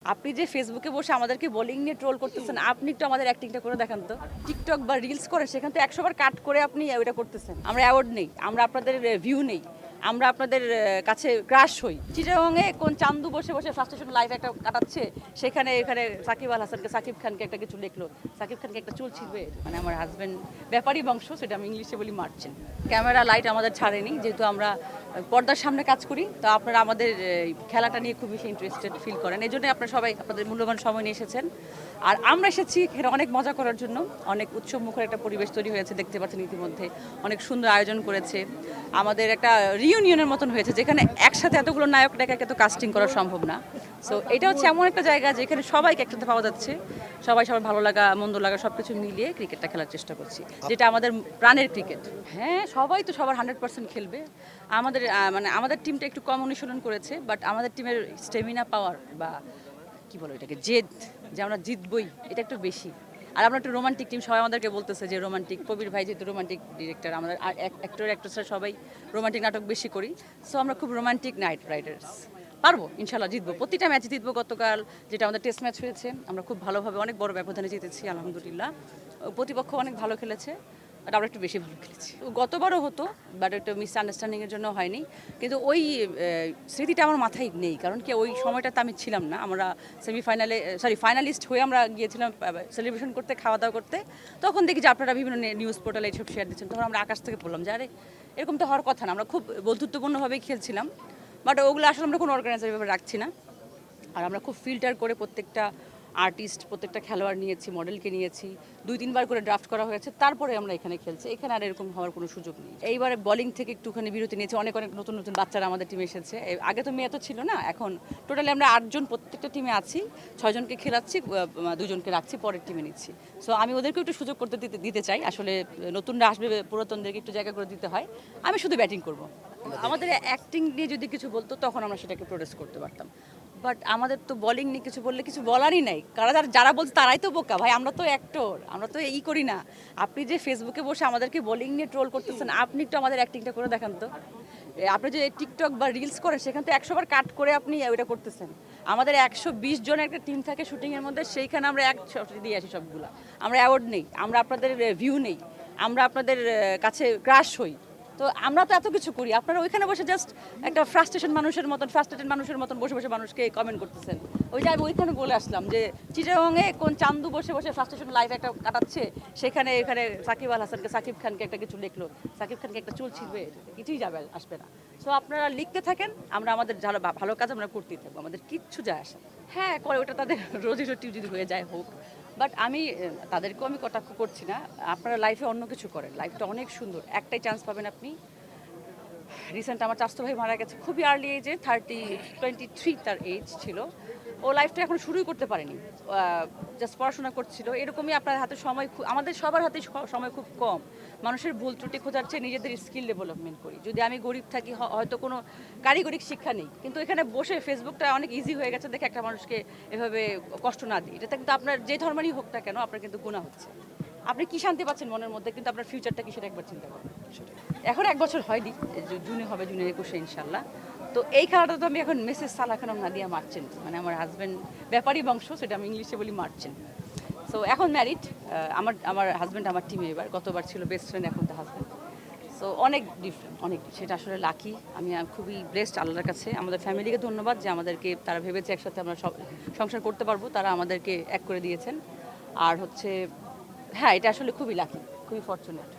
আপনি যে ফেসবুকে বসে আমাদেরকে বোলিং নিয়ে ট্রোল করতেছেন, আপনি একটু আমাদের অ্যাক্টিংটা করে দেখান তো। টিকটক বা রিলস করে সেখান থেকে 100 বার কাট করে আপনি ওইটা করতেছেন। আমরা অ্যাওয়ার্ড নেই, আমরা আপনাদের ভিউ নেই, আমরা আপনাদের কাছে ক্রাশ হই। চিটাগংয়ে কোন চান্দু বসে বসে ফ্রাস্ট্রেশন লাইফ একটা কাটাচ্ছে, সেখানে এখানে সাকিব আল হাসানকে, সাকিব খানকে একটা কিছু লিখলো, সাকিব খানকে একটা চুল ছিঁড়বে। মানে আমার হাজব্যান্ড ব্যাপারী বংশ, সেটা আমি ইংলিশে বলি মার্চেন্ট। ক্যামেরা লাইট আমাদের ছাড়েনি, যেহেতু আমরা পর্দার সামনে কাজ করি, তো আপনারা আমাদের খেলাটা নিয়ে খুব বেশি ইন্টারেস্টেড ফিল করেন। এই জন্য আপনারা সবাই আপনাদের মূল্যবান সময় নিয়ে এসেছেন। আর আমরা এসেছি এখানে অনেক মজা করার জন্য। অনেক উৎসবমুখর একটা পরিবেশ তৈরি হয়েছে, দেখতে পাচ্ছেন ইতিমধ্যে। অনেক সুন্দর আয়োজন করেছে। আমাদের একটা রিইউনিয়নের মতন হয়েছে, যেখানে একসাথে এতগুলো নায়ক নায়িকাকে তো কাস্টিং করা সম্ভব না। সো এটা হচ্ছে এমন একটা জায়গা যেখানে সবাইকে একসাথে পাওয়া যাচ্ছে। সবাই সবার ভালো লাগা মন্দ লাগা সব কিছু মিলিয়ে ক্রিকেটটা খেলার চেষ্টা করছি, যেটা আমাদের প্রাণের ক্রিকেট। হ্যাঁ, সবাই তো সবার 100% খেলবে। আমাদের মানে আমাদের টিমটা একটু কম অনুশীলন করেছে, বাট আমাদের টিমের স্টেমিনা পাওয়ার বা কি বলো এটাকে, জেদ, যে আমরা জিতবই, এটা একটু বেশি। আর আমরা একটু রোমান্টিক টিম, সবাই আমাদেরকে বলতেছে যে রোমান্টিক। কবির ভাই যেহেতু রোমান্টিক ডিরেক্টর, আমাদের অ্যাক্টর অ্যাক্ট্রেসরা সবাই রোমান্টিক নাটক বেশি করি। সো আমরা খুব রোমান্টিক নাইট রাইডার্স। পারবো, ইনশাল্লাহ জিতবো, প্রতিটা ম্যাচ জিতবো। গতকাল যেটা আমাদের টেস্ট ম্যাচ হয়েছে, আমরা খুব ভালোভাবে অনেক বড় ব্যবধানে জিতেছি আলহামদুলিল্লাহ। প্রতিপক্ষ অনেক ভালো খেলেছে, বাট আমরা একটু বেশি ভালো খেলেছি। গতবারও হতো, বাট একটু মিসআন্ডারস্ট্যান্ডিংয়ের জন্য হয়নি। কিন্তু ওই স্মৃতিটা আমার মাথায় নেই, কারণ কি ওই সময়টাতে আমি ছিলাম না। আমরা সেমিফাইনালে ফাইনালিস্ট হয়ে আমরা গিয়েছিলাম সেলিব্রেশন করতে, খাওয়া দাওয়া করতে। তখন দেখি যে আপনারা বিভিন্ন নিউজ পোর্টালে এইসব শেয়ার দিচ্ছেন। তখন আমরা আকাশ থেকে বললাম যে আরে এরকম তো হওয়ার কথা না। আমরা খুব বন্ধুত্বপূর্ণভাবেই খেলছিলাম, বাট ওগুলো আসলে আমরা কোনো অর্গানাইজার ভাবে রাখছি না। আর আমরা খুব ফিল্টার করে প্রত্যেকটা আর্টিস্ট, প্রত্যেকটা খেলোয়াড় নিয়েছি, মডেলকে নিয়েছি, 2-3 বার করে ড্রাফট করা হয়েছে, তারপরে আমরা এখানে খেলছি। এখানে আর এরকম হওয়ার কোনো সুযোগ নেই। এইবারে বোলিং থেকে একটুখানি বিরতি নিয়েছি। অনেক অনেক নতুন নতুন বাচ্চারা আমাদের টিমে এসেছে। আগে তো মেয়ে তো ছিল না, এখন টোটালি আমরা 8 জন প্রত্যেকটা টিমে আছি। 6 জনকে খেলাচ্ছি, 2 জনকে রাখছি, পরের টিমে নিচ্ছি। সো আমি ওদেরকেও একটু সুযোগ করতে দিতে চাই। আসলে নতুনরা আসবে, পুরাতনদেরকে একটু জায়গা করে দিতে হয়। আমি শুধু ব্যাটিং করব। আমাদের অ্যাক্টিং নিয়ে যদি কিছু বলতো, তখন আমরা সেটাকে প্রোডিউস করতে পারতাম। বাট আমাদের তো বোলিং নিয়ে কিছু বললে কিছু বলারই নাই। যারা বলছে তারাই তো বোকা ভাই। আমরা তো অ্যাক্টর, আমরা তো করি না। আপনি যে ফেসবুকে বসে আমাদেরকে বোলিং নিয়ে ট্রোল করতেছেন, আপনি একটু আমাদের অ্যাক্টিংটা করে দেখান তো। আপনি যে টিকটক বা রিলস করেন, সেখান থেকে 100 বার কাট করে আপনি ওইটা করতেছেন। আমাদের 120 জনের একটা টিম থাকে শুটিংয়ের মধ্যে, সেইখানে আমরা এক দিয়ে আসি সবগুলো। আমরা অ্যাওয়ার্ড নেই, আমরা আপনাদের ভিউ নেই, আমরা আপনাদের কাছে ক্রাশ হই। তো আমরা তো এত কিছু করি, আপনারা ওইখানে বসে জাস্ট একটা ফ্রাস্ট্রেটেড মানুষের মতন বসে বসে মানুষকে কমেন্ট করতেছেন। ওই যে আমি ওইখানে বলে আসলাম যে চিটাগংয়ে কোন চান্দু বসে বসে ফ্রাস্ট্রেশন লাইফ একটা কাটাচ্ছে, সেখানে এখানে সাকিব আল হাসানকে, সাকিব খানকে একটা কিছু লিখলো, সাকিব খানকে একটা চুল ছিঁড়বে, কিছুই আসবে না। সো আপনারা লিখতে থাকেন, আমরা আমাদের যারা ভালো কাজ আমরা করতেই থাকবো, আমাদের কিচ্ছু যায় আসে না। হ্যাঁ করে, ওটা তাদের রোজি রুটি যদি হয়ে যায় হোক, বাট আমি তাদেরকেও আমি কটাক্ষ করছি না। আপনারা লাইফে অন্য কিছু করেন, লাইফটা অনেক সুন্দর, একটাই চান্স পাবেন আপনি। রিসেন্ট আমার চাচাতো ভাই মারা গেছে খুবই আর্লি এজে, 23 তার এজ ছিল। ও লাইফটা এখন শুরুই করতে পারেনি, জাস্ট পড়াশোনা করছিল। এরকমই আপনার হাতে সময়, আমাদের সবার হাতে সময় খুব কম। মানুষের ভুল ত্রুটি খোঁজার চেয়ে নিজেদের স্কিল ডেভেলপমেন্ট করি। যদি আমি গরিব থাকি, হয়তো কোনো কারিগরিক শিক্ষা নেই, কিন্তু এখানে বসে ফেসবুকটা অনেক ইজি হয়ে গেছে দেখে একটা মানুষকে এভাবে কষ্ট না দিই, এটাতে কিন্তু আপনার যে ধর্মেরই হোক না কেন, আপনার কিন্তু গুনাহ হচ্ছে। আপনি কি শান্তি পাচ্ছেন মনের মধ্যে, কিন্তু আপনার ফিউচারটা কি সেটা একবার চিন্তা করেন। এখন 1 বছর হয়নি, জুনে হবে, জুনে 21 ইনশাল্লাহ। তো এই খেলাটা তো আমি এখন মেসেজ সালাহ খানম নাদিয়া মার্চেন্ট, মানে আমার হাজব্যান্ড ব্যাপারী বংশ, সেটা আমি ইংলিশে বলি মার্চেন্ট। সো এখন ম্যারিড। আমার হাজব্যান্ড আমার টিমে এবার, গতবার ছিল বেস্ট ফ্রেন্ড, এখন তো হাজব্যান্ড। সো অনেক ডিফারেন্ট, অনেক, সেটা আসলে লাকি। আমি খুবই ব্লেসড আল্লাহর কাছে। আমাদের ফ্যামিলিকে ধন্যবাদ যে আমাদেরকে তারা ভেবেছে একসাথে আমরা সব সংসার করতে পারবো, তারা আমাদেরকে এক করে দিয়েছেন। আর হচ্ছে, হ্যাঁ, এটা আসলে খুবই লাকি, খুবই ফরচুনেট।